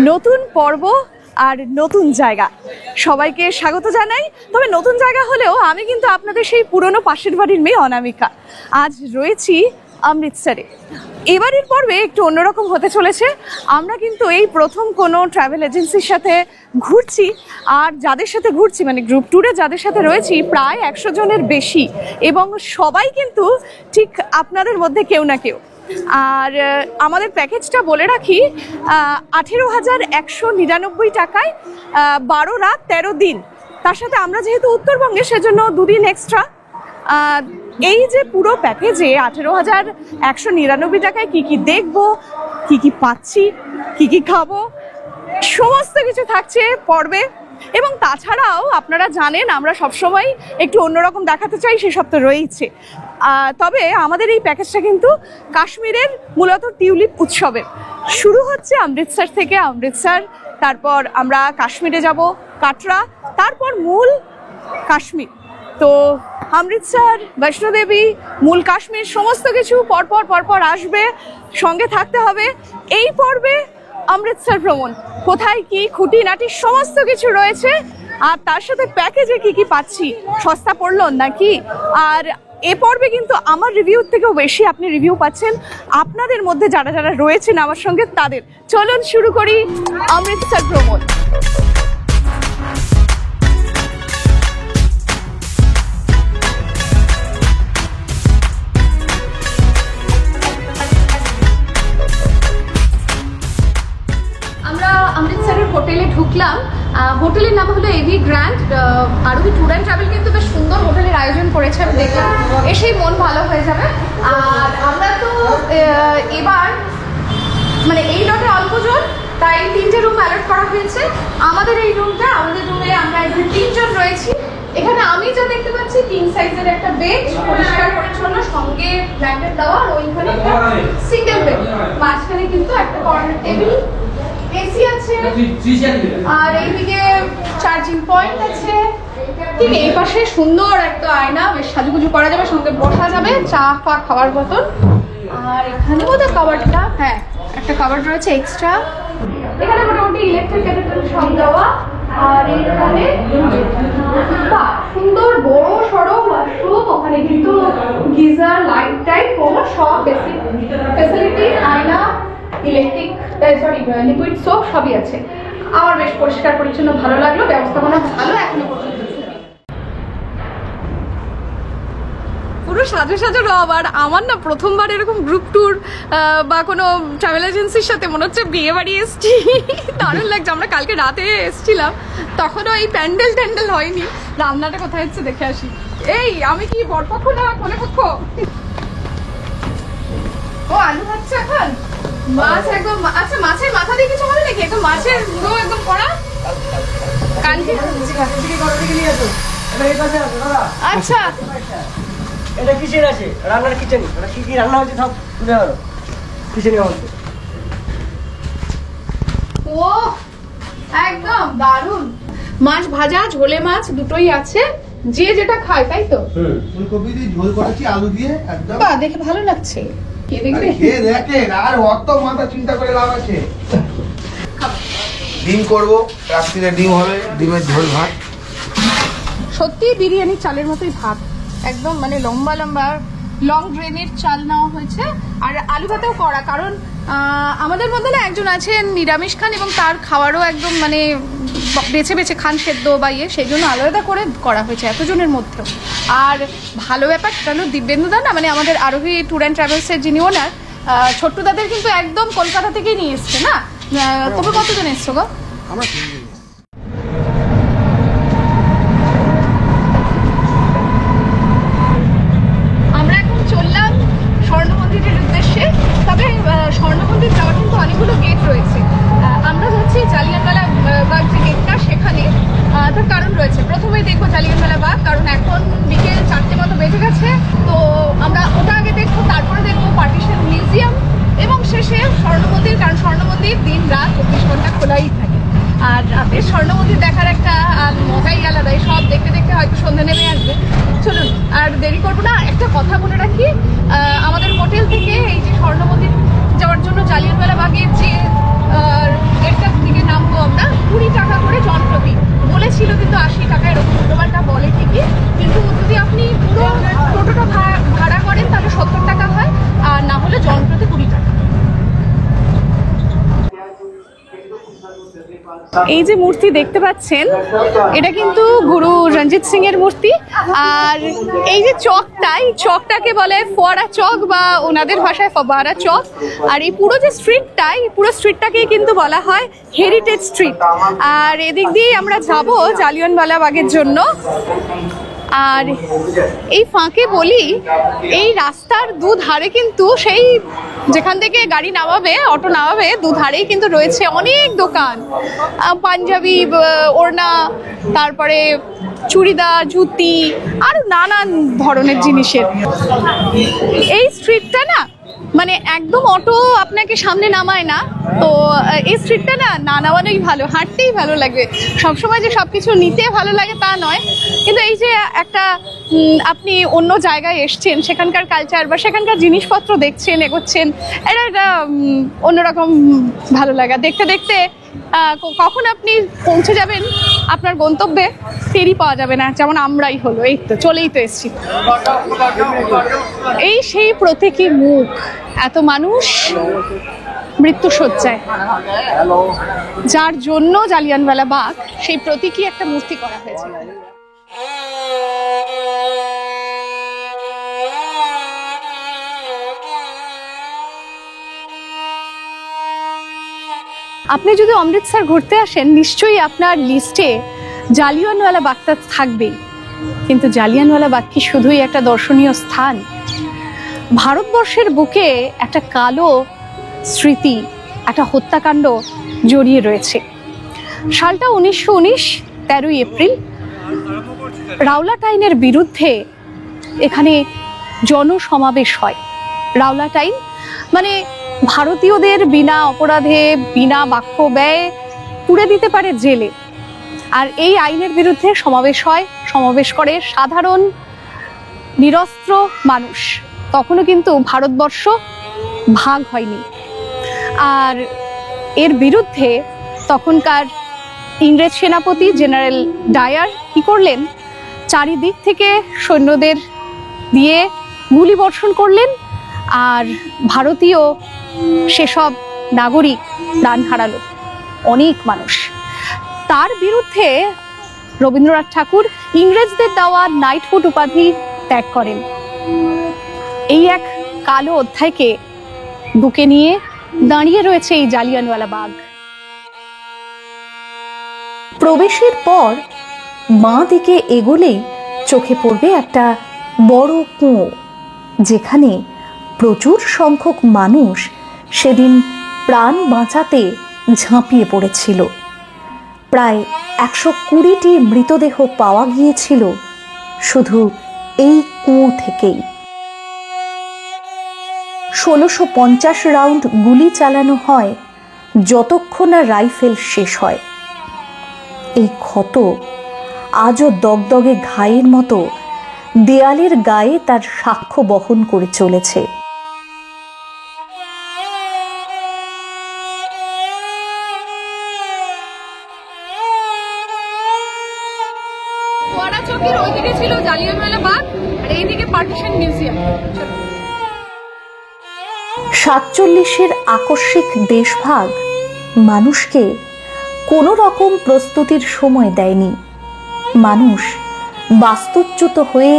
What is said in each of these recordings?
নতুন পর্ব আর নতুন জায়গা সবাইকে স্বাগত জানাই। তবে নতুন জায়গা হলেও আমি কিন্তু আপনাদের সেই পুরনো পাশের বাড়ির মেয়ে অনামিকা। আজ রয়েছি অমৃতসরে। এবারের পর্বে একটু অন্যরকম হতে চলেছে। আমরা কিন্তু এই প্রথম কোনো ট্রাভেল এজেন্সির সাথে ঘুরছি, আর যাদের সাথে ঘুরছি মানে গ্রুপ ট্যুরে যাদের সাথে রয়েছি প্রায় 100 জনের বেশি, এবং সবাই কিন্তু ঠিক আপনাদের মধ্যে কেউ না কেউ। আর আমাদের প্যাকেজটা বলে রাখি, 18,199 টাকায় 12 রাত 13 দিন। তার সাথে আমরা যেহেতু উত্তরবঙ্গে সেজন্য 2 দিন এক্সট্রা। এই যে পুরো প্যাকেজে 18,199 টাকায় কি কি দেখবো, কি কি পাচ্ছি, কি কি খাবো, সমস্ত কিছু থাকছে পর্বে। এবং তাছাড়াও আপনারা জানেন আমরা সবসময় একটু অন্যরকম দেখাতে চাই, সেসব তো রয়েছে। তবে আমাদের এই প্যাকেজটা কিন্তু কাশ্মীরের মূলত টিউলিপ উৎসবের। শুরু হচ্ছে অমৃতসর থেকে, অমৃতসর, তারপর আমরা কাশ্মীরে যাব কাটরা, তারপর মূল কাশ্মীর। তো অমৃতসর, বৈষ্ণোদেবী, মূল কাশ্মীর সমস্ত কিছু পরপর আসবে, সঙ্গে থাকতে হবে এই পর্বে। অমৃতসর ভ্রমণ কোথায় কি খুঁটিনাটি সমস্ত কিছু রয়েছে, আর তার সাথে প্যাকেজে কি কি পাচ্ছি, সস্তা পড়লো নাকি। আর এ পর্বে কিন্তু আমার রিভিউর থেকেও বেশি আপনি রিভিউ পাচ্ছেন আপনাদের মধ্যে যারা যারা রয়েছেন আমার সঙ্গে তাদের। চলুন শুরু করি অমৃতসর ভ্রমণ। অমৃতসরের হোটেলে ঢুকলাম। হোটেলের নাম হলো এভি গ্র্যান্ড। আরোহী ট্যুর অ্যান্ড ট্রাভেল কিন্তু বেশ সুন্দর হোটেলের আয়োজন করেছে, আমি দেখলাম, এসেই মন ভালো হয়ে যাবে। আর আমরা তো এবার মানে এই লটে অল্পজন, তাই 3টে রুম অ্যালট করা হয়েছে। আমাদের এই রুমটা, আমাদের রুমে আমরা এখানে 3 জন রয়েছি। এখানে আমি যা দেখতে পাচ্ছি 3 সাইজের একটা বেড, পরিষ্কার পরিচ্ছন্ন, সঙ্গে ব্ল্যাঙ্কেট দেওয়া, আর ওইখানে একটা সিঙ্গেল বেড, মাঝখানে কিন্তু একটা কর্নার টেবিল, এসি আছে, আর এইদিকে চার্জিং পয়েন্ট আছে। ঠিক এই পাশে সুন্দর একটা আয়না, বেশ সাজুগুজু করা যাবে, সঙ্গে বসা যাবে, চা ফা খাওয়ার বোতল। আর এখানে বোধহয় কাবার্ডটা, হ্যাঁ একটা কাবার্ড রয়েছে এক্সট্রা। এখানে মোটামুটি ইলেকট্রিক কেটেল সব দেওয়া। আর এখানে সুন্দর বড় সড়ো ওয়াশরুম, ওখানে কিন্তু গিজার, লাইট টাইট সব বেসিক ফ্যাসিলিটি, আয়না, ইলেকট্রিক লিকুইড সোপ সবই আছে। আমার বেশ পরিষ্কার পরিচ্ছন্ন ভালো লাগলো, ব্যবস্থাপনা ভালো এখনো পর্যন্ত। পুরো সাজো সাজো রব। আর আমার না প্রথমবার এরকম গ্রুপ ট্যুর বা কোনো ট্রাভেল এজেন্সির সাথে মনে হচ্ছে বিয়ে বাড়ি এসছি, দারুণ লাগছে। আমরা কালকে রাতে এসছিলাম, তখনও এই প্যান্ডেল ট্যান্ডেল হয়নি। রান্নাটা কোথায় হচ্ছে দেখে আসি। এই আমি কি বরপক্ষ না কোনে পক্ষ? ও আলু হচ্ছে এখন, মাছ একদম, আচ্ছা মাছের মাথা দিয়ে কিছু হবে নাকি? একদম মাছের পুরো একদম কড়া কালকে। আচ্ছা এটা কিচেন আছে, রান্নার কিচেন, ওটা কি কি রান্না হচ্ছে সব তুলে ধরো কিচেনে হচ্ছে। ও একদম দারুণ। মাছ ভাজা, ঝোলে মাছ দুটোই আছে, যে যেটা খায় তাই তো। ফুলকপি দিয়ে ঝোল করেছি আলু দিয়ে একদম। বাহ, দেখে ভালো লাগছে। কে দেখবে? খেয়ে দেখেন, আর অত মাথা চিন্তা করে লাভ আছে। ডিম করব, রাত্রিরে ডিম হবে, ডিমের ঝোল ভাত। সত্যি বিরিয়ানি চালের মতোই ভাত, একদম মানে লম্বা লম্বা লং গ্রেনের চাল নেওয়া হয়েছে। আর আলু ভাতেও করা, কারণ আমাদের মধ্যে না একজন আছেন নিরামিষ খান, এবং তার খাওয়ারও একদম মানে বেছে বেছে খান সেদ্ধ বা ইয়ে, সেই জন্য আলাদা করে করা হয়েছে এতজনের মধ্যেও। আর ভালো ব্যাপার সেটা হলো দিব্যেন্দুদা না, মানে আমাদের আরোহী ট্যুর অ্যান্ড ট্রাভেলসের যিনি ওনার, ছোট্টুদাদের কিন্তু একদম কলকাতা থেকেই নিয়ে এসছে না। তবে কতজন এসছো গো? আমরা চললাম স্বর্ণ মন্দিরের উদ্দেশ্যে। তবে স্বর্ণ মন্দির যাওয়ার কিন্তু অনেকগুলো গেট রয়েছে। আমরা যাচ্ছি জালিয়ানওয়ালা বাগ যে গেটটা, সেখানে তার কারণ রয়েছে। প্রথমেই দেখবো জালিয়ানওয়ালা বাগ, কারণ এখন বিকেল 4টে মতো বেজে গেছে। তো আমরা ওটা আগে দেখবো, তারপরে দেখবো পার্টিশন মিউজিয়াম, এবং শেষে স্বর্ণ মন্দির, কারণ স্বর্ণ মন্দির দিন রাত 24 ঘন্টা খোলাই থাকে। আর রাতের স্বর্ণ মন্দির দেখার একটা মজাই আলাদা। সব দেখতে দেখতে হয়তো সন্ধ্যে নেমে আসবে। চলুন আর দেরি করবো না, একটা কথা বলে রাখি, আমাদের হোটেল থেকে এই যে স্বর্ণ মন্দির যাওয়ার জন্য জালিয়ানওয়ালা বাগের যে গেটটা এই যে মূর্তি দেখতে পাচ্ছেন এটা কিন্তু গুরু রঞ্জিত সিং এর মূর্তি। আর এই যে চকটা, এই চকটাকে বলে ফোয়ারা চক বা ওনাদের ভাষায় ফবারা চক। আর এই পুরো যে স্ট্রিটটা, এই পুরো স্ট্রিটটাকেই কিন্তু বলা হয় হেরিটেজ স্ট্রিট। আর এদিক দিয়ে আমরা যাব জালিয়ানওয়ালা বাগের জন্য। আর এই ফাঁকে বলি, এই রাস্তার দুধারে কিন্তু সেই যেখান থেকে গাড়ি নামাবে, অটো নামাবে, দুধারেই কিন্তু রয়েছে অনেক দোকান, পাঞ্জাবি, ওড়না, তারপরে চুড়িদার, জুতি, আর নানান ধরনের জিনিসের। এই স্ট্রিটটা না মানে একদম অটো আপনাকে সামনে নামায় না, তো এই স্ট্রিটটা না নামানোই ভালো, হাঁটতেই ভালো লাগবে। সবসময় যে সবকিছু নিতে ভালো লাগে তা নয়, কিন্তু এই যে একটা আপনি অন্য জায়গায় এসছেন, সেখানকার কালচার বা সেখানকার জিনিসপত্র দেখছেন, এগোচ্ছেন, এটা একটা অন্যরকম ভালো লাগা। দেখতে দেখতে কখন আপনি পৌঁছে যাবেন আপনার গন্তব্যে টেরই পাওয়া যাবে না, যেমন আমরাই হলো, এই তো চলেই তো এসছি। এই সেই প্রতীকী মুখ, এত মানুষ মৃত্যুশয্যায়, যার জন্য জালিয়ানওয়ালা বাগ সেই প্রতীকী একটা মূর্তি করা হয়েছে। আপনি যদি অমৃতসর ঘুরতে আসেন, নিশ্চয়ই আপনার লিস্টে জালিয়ানওয়ালা বাগটা থাকবেই। কিন্তু জালিয়ানওয়ালা বাগ কি শুধুই একটা দর্শনীয় স্থান? ভারতবর্ষের বুকে একটা কালো স্মৃতি, একটা হত্যাকাণ্ড জড়িয়ে রয়েছে। সালটা 1919, 13ই এপ্রিল। রাওলাট আইনের বিরুদ্ধে এখানে জনসমাবেশ হয়। রাওলাট আইন মানে ভারতীয়দের বিনা অপরাধে, বিনা বাক্য ব্যয়ে পুড়ে দিতে পারে জেলে। আর এই আইনের বিরুদ্ধে সমাবেশ হয়, সমাবেশ করে সাধারণ নিরস্ত্র মানুষ। তখনও কিন্তু ভারতবর্ষ ভাগ হয়নি। আর এর বিরুদ্ধে তখনকার ইংরেজ সেনাপতি জেনারেল ডায়ার কি করলেন, চারিদিক থেকে সৈন্যদের দিয়ে গুলি বর্ষণ করলেন। আর ভারতীয় সেসব নাগরিক প্রাণ হারালো, অনেক মানুষ। তার বিরুদ্ধে রবীন্দ্রনাথ ঠাকুর ইংরেজদের দেওয়া নাইটহুড উপাধি ত্যাগ করেন। এই এক কালো অধ্যায়কে বুকে নিয়ে দাঁড়িয়ে রয়েছে এই জালিয়ানওয়ালা বাগ। প্রবেশের পর বাঁ দিকে এগোলেই চোখে পড়বে একটা বড় কুঁয়ো, যেখানে প্রচুর সংখ্যক মানুষ সেদিন প্রাণ বাঁচাতে ঝাঁপিয়ে পড়েছিল। প্রায় 120টি মৃতদেহ পাওয়া গিয়েছিল শুধু এই কুঁয়ো থেকেই। 1650 রাউন্ড গুলি চালানো হয় যতক্ষণ না রাইফেল শেষ হয়। এই ক্ষত আজও দগদগে ঘায়ের মতো দেয়ালের গায়ে তার সাক্ষ্য বহন করে চলেছে। ফোয়ারা চকের ওইদিকে ছিল জালিয়ানওয়ালা বাগ, আর এইদিকে পার্টিশন মিউজিয়াম। 47-এর আকস্মিক দেশভাগ মানুষকে কোনো রকম প্রস্তুতির সময় দেয়নি। মানুষ বাস্তুচ্যুত হয়ে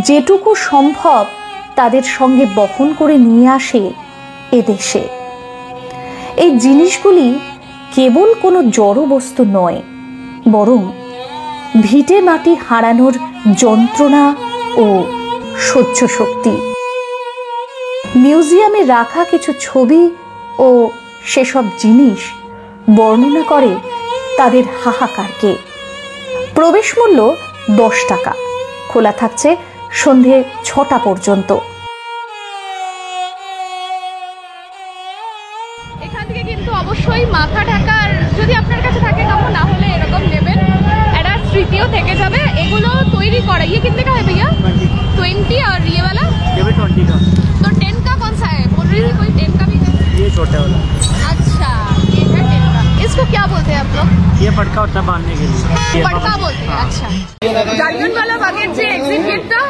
যেটুকু সম্ভব তাদের সঙ্গে বহন করে নিয়ে আসে এদেশে। এই জিনিসগুলি কেবল কোনো জড় বস্তু নয়, বরং ভিটে মাটি হারানোর যন্ত্রণা ও সহ্য শক্তি। মিউজিয়ামে রাখা কিছু ছবি ও সেসব জিনিস বর্ণনা করে তাদের হাহাকারকে। প্রবেশ মূল্য 10 টাকা, খোলা থাকছে সন্ধে 6টা পর্যন্ত। এখান থেকে কিন্তু অবশ্যই মাথা ঢাকার যদি আপনার কাছে থাকে তখন, না হলে এরকম নেবেন, একটা স্মৃতিও থেকে যাবে। এগুলো তৈরি করা ये कितने का है भैया? 20 और ये वाला? ये भी 20 का। तो 10 का कौन सा है? बोल रही थी कोई 10 का भी है? ये छोटा वाला। अच्छा, ये है 10 का। इसको क्या बोलते हैं आप लोग? ये पटका होता है बांधने के लिए। पटका बोलते हैं। अच्छा, জালিয়ানওয়ালা বাগের যে এক্সিট গেটটা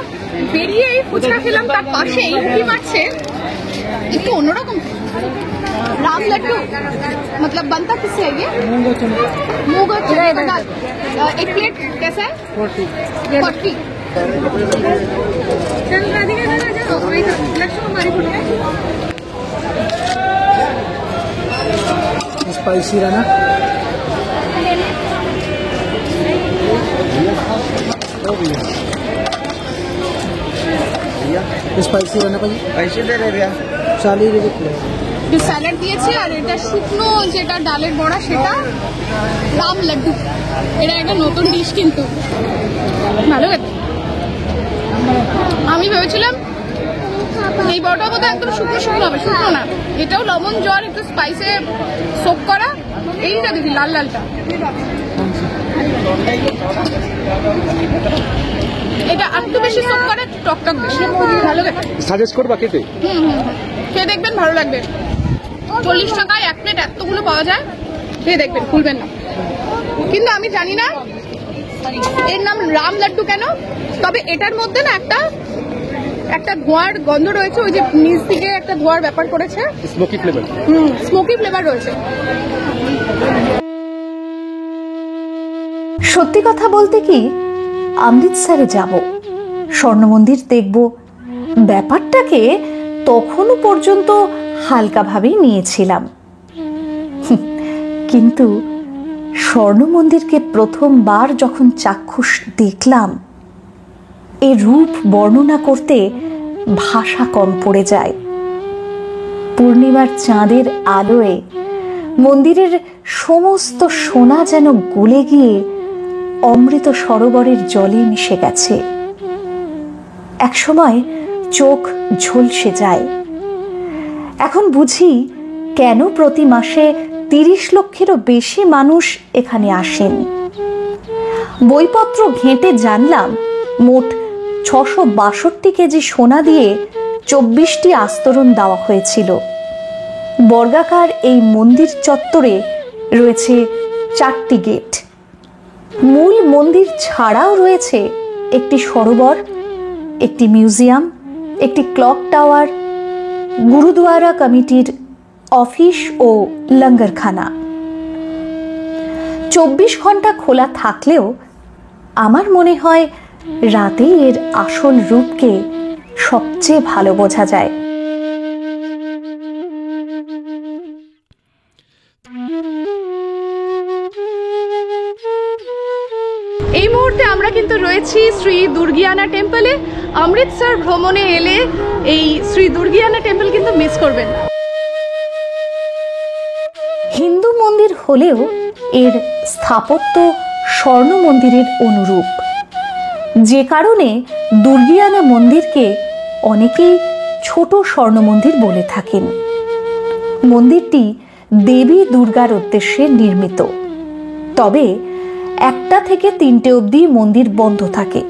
বেরিয়ে এই ফুচকা খেলাম, তার পাশেই উঁকি মারছে একটু অন্যরকম। राम लड्डू मतलब बनता किससे है ये? मूंग और चने का। मूंग और चने का दाल। एक प्लेट कैसा है? 40। स्पाइसी रहना। स्पाइसी रहना भाई। पैसे दे रहे भैया। 40 रुपये प्लेट। যে স্যালাড দিয়েছে আর এটা শুকনো যেটা ডালের বড়া সেটা রাম লাড্ডু। এটা একটা নতুন ডিশ কিন্তু ভালো খেতে। আমি ভেবেছিলাম এই বড়াটা বোধহয় একদম শুকনো শুকনো হবে, শুকনো না, এটাও লবণ জল একটু স্পাইসে সোক করা। এইটা দেখি লাল লালটা, এটা একটু বেশি সোক করে, টক টক বেশি, ভালো খেতে। সাজেস্ট করবা খেতে? খেয়ে দেখবেন, ভালো লাগবে। 40 টাকায় এক প্লেট এতগুলো পাওয়া যায়, খেয়ে দেখবেন, ভুলবেন না। কিন্তু আমি জানি না এর নাম রাম লাড্ডু কেন, তবে এটার মধ্যে না একটা ধোঁয়ার গন্ধ রয়েছে, ওই যে নিচ থেকে একটা ধোঁয়ার ব্যাপার করেছে, স্মোকি ফ্লেভার। স্মোকি ফ্লেভার রয়েছে। সত্যি কথা বলতে কি, অমৃতসরে যাব, স্বর্ণ মন্দির দেখব, ব্যাপারটাকে তখনও পর্যন্ত হালকাভাবেই নিয়েছিলাম। কিন্তু স্বর্ণ মন্দিরকে প্রথমবার যখন চাক্ষুষ দেখলাম, এর রূপ বর্ণনা করতে ভাষা কম পড়ে যায়। পূর্ণিমার চাঁদের আলোয় মন্দিরের সমস্ত সোনা যেন গলে গিয়ে অমৃত সরোবরের জলে মিশে গেছে। একসময় চোখ ঝলসে যায়। এখন বুঝি কেন প্রতি মাসে 30 লক্ষেরও বেশি মানুষ এখানে আসেন। বইপত্র ঘেঁটে জানলাম মোট 662 কেজি সোনা দিয়ে 24টি আস্তরণ দেওয়া হয়েছিল। বর্গাকার এই মন্দির চত্বরে রয়েছে 4টি গেট। মূল মন্দির ছাড়াও রয়েছে একটি সরোবর, একটি মিউজিয়াম, একটি ক্লক টাওয়ার, গুরুদুয়ারা কমিটির অফিস ও লঙ্গরখানা। 24 ঘন্টা খোলা থাকলেও আমার মনে হয় রাতেই এর আসল রূপকে সবচেয়ে ভালো বোঝা যায়। এই মুহূর্তে আমরা কিন্তু রয়েছি শ্রী দুর্গিয়ানা টেম্পলে। অমৃতসর ভ্রমণে এলে এই শ্রী দুর্গিয়ানা টেম্পল কিন্তু মিস করবেন না। হিন্দু মন্দির হলেও এর স্থাপত্য স্বর্ণ মন্দিরের অনুরূপ, যে কারণে দুর্গিয়ানা মন্দিরকে অনেকেই ছোট স্বর্ণ মন্দির বলে থাকেন। মন্দিরটি দেবী দুর্গার উদ্দেশ্যে নির্মিত, তবে 1টা থেকে 3টে অবধি মন্দির বন্ধ থাকে।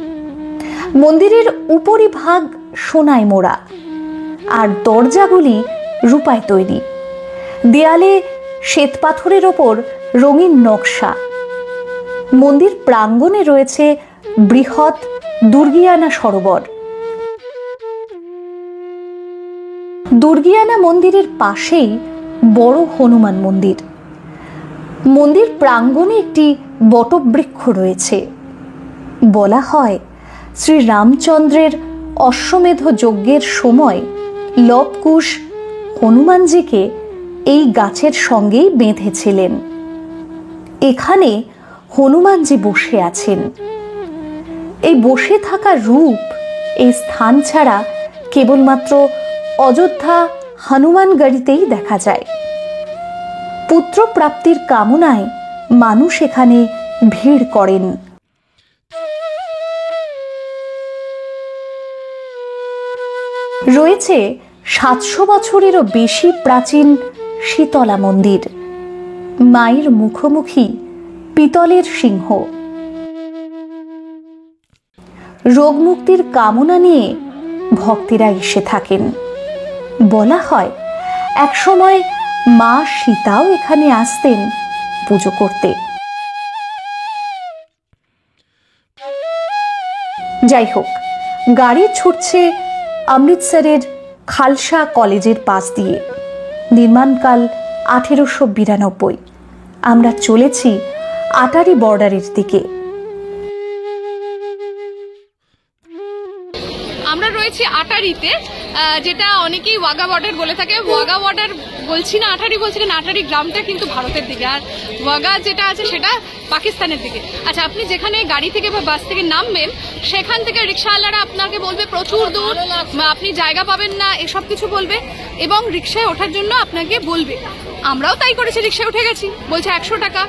মন্দিরের উপরিভাগ সোনায় মোড়া আর দরজাগুলি রূপায় তৈরি। দেয়ালে শ্বেতপাথরের ওপর রঙিন নকশা। মন্দির প্রাঙ্গণে রয়েছে বৃহৎ দুর্গিয়ানা সরোবর। দুর্গিয়ানা মন্দিরের পাশেই বড় হনুমান মন্দির। মন্দির প্রাঙ্গণে একটি বটবৃক্ষ রয়েছে। বলা হয় শ্রী রামচন্দ্রের অশ্বমেধ যজ্ঞের সময় লবকুশ হনুমানজিকে এই গাছের সঙ্গেই বেঁধেছিলেন। এখানে হনুমানজি বসে আছেন। এই বসে থাকা রূপ এই স্থান ছাড়া কেবলমাত্র অযোধ্যা হনুমানগড়িতেই দেখা যায়। পুত্র প্রাপ্তির কামনায় মানুষ এখানে ভিড় করেন। রয়েছে 700 বছরেরও বেশি প্রাচীন শীতলা মন্দির। মায়ের মুখোমুখি পিতলের সিংহ। রোগ মুক্তির কামনা নিয়ে ভক্তেরা এসে থাকেন। বলা হয় একসময় মা সীতাও এখানে আসতেন পুজো করতে। যাই হোক, গাড়ি ছুটছে অমৃতসরের খালসা কলেজের পাশ দিয়ে। নির্মাণকাল 1892। আমরা চলেছি আটারি বর্ডারের দিকে। আমরা রয়েছি আটারিতে, যেটা অনেকেই ওয়াঘা বর্ডার বলে থাকে। ওয়াঘা বর্ডার বলছি না, আটারি বলছি না। আটারি গ্রামটা কিন্তু ভারতের দিকে, আর ওয়াঘা যেটা আছে সেটা পাকিস্তানের দিকে। আচ্ছা, আপনি যেখানে গাড়ি থেকে বা বাস থেকে নামবেন সেখান থেকে রিক্সাওয়ালারা আপনাকে বলবে প্রচুর দূর, আপনি জায়গা পাবেন না, এসব কিছু বলবে, এবং রিক্সায় ওঠার জন্য আপনাকে বলবে। আমরাও তাই করেছি, রিক্সায় উঠে গেছি। বলছে 100 টাকা,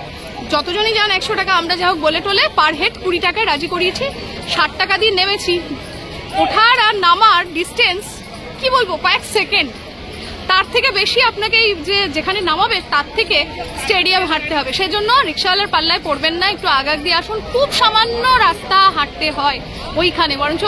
যতজনই যান 100 টাকা। আমরা যা হোক বলে টোলে পার হেড 20 টাকায় রাজি করিয়েছি। 60 টাকা দিয়ে নেমেছি। ওঠার আর নামার ডিস্টেন্স কি বলবো, কয়েক সেকেন্ড। তার থেকে বেশি আপনাকে যেখানে নামাবে তার থেকে স্টেডিয়াম হাঁটতে হবে। সেজন্য রিক্সাওয়ালার পাল্লায় পড়বেন না, একটু আগাগ দিয়ে আসুন। খুব সামান্য রাস্তা হাঁটতে হয় ওইখানে, বরঞ্চ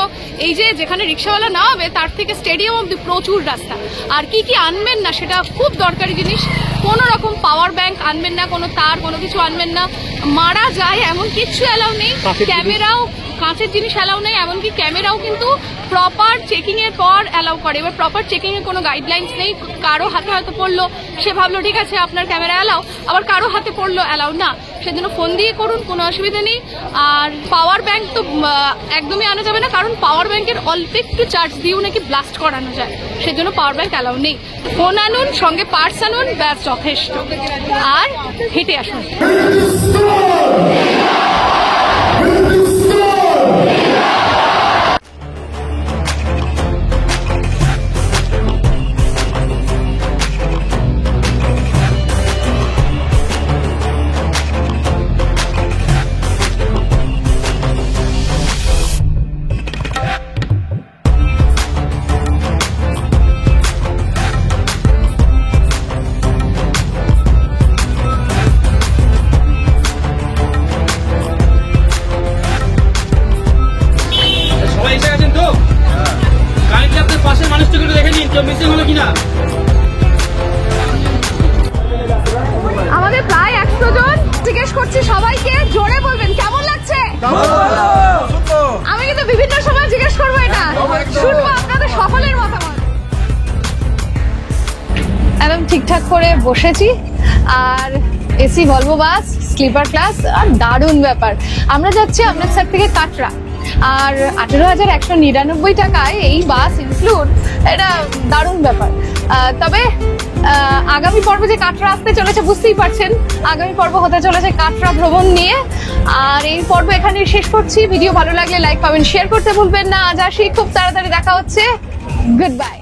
এই যেখানে রিক্সাওয়ালা নামাবে তার থেকে স্টেডিয়াম অব্দি প্রচুর রাস্তা। আর কি কি আনবেন না সেটা খুব দরকারি জিনিস। কোনো রকম পাওয়ার ব্যাংক আনবেন না, কোনো তার কোনো কিছু আনবেন না, মারা যায় এমন কিছু অ্যালাউ নেই। ক্যামেরাও, কাঁচের জিনিস অ্যালাউ নেই, এমনকি ক্যামেরাও কিন্তু প্রপার চেকিং এর পর অ্যালাউ করে। এবার প্রপার চেকিং এর কোনো গাইডলাইন্স নেই। কারো হাতে হয়তো পড়লো, সে ভাবলো ঠিক আছে আপনার ক্যামেরা অ্যালাউ, আবার কারো হাতে পড়লো অ্যালাউ না। সেজন্য ফোন দিয়ে করুন, কোনো অসুবিধা নেই। আর পাওয়ার ব্যাংক তো একদমই আনা যাবে না, কারণ পাওয়ার ব্যাংকের অল্প একটু চার্জ দিয়েও নাকি ব্লাস্ট করানো যায়, সেজন্য পাওয়ার ব্যাংক অ্যালাউ নেই। ফোন আনুন, সঙ্গে পার্স আনুন, ব্যাস যথেষ্ট। আর হেঁটে আসুন। আমাদের প্রায় 100 জন। জিজ্ঞেস করছি সবাইকে, জোরে বলবেন কেমন লাগছে। আমি কিন্তু বিভিন্ন সময় জিজ্ঞেস করবো, এটা শুনবো আপনাদের সকলের মতামত। একদম ঠিকঠাক করে বসেছি। আর AC Volvo bus, sleeper class, আর দারুণ ব্যাপার। আমরা যাচ্ছি অমৃতসর থেকে কাটরা, আর 18,199 টাকায় এই বাস ইনক্লুড। এটা দারুণ ব্যাপার। তবে আগামী পর্বে যে কাটরা আসতে চলেছে বুঝতেই পারছেন, আগামী পর্ব হতে চলেছে কাটরা ভ্রমণ নিয়ে। আর এই পর্ব এখানে শেষ করছি। ভিডিও ভালো লাগলে লাইক, কমেন্ট, শেয়ার করতে ভুলবেন না। আজ আসি, খুব তাড়াতাড়ি দেখা হচ্ছে। Good bye.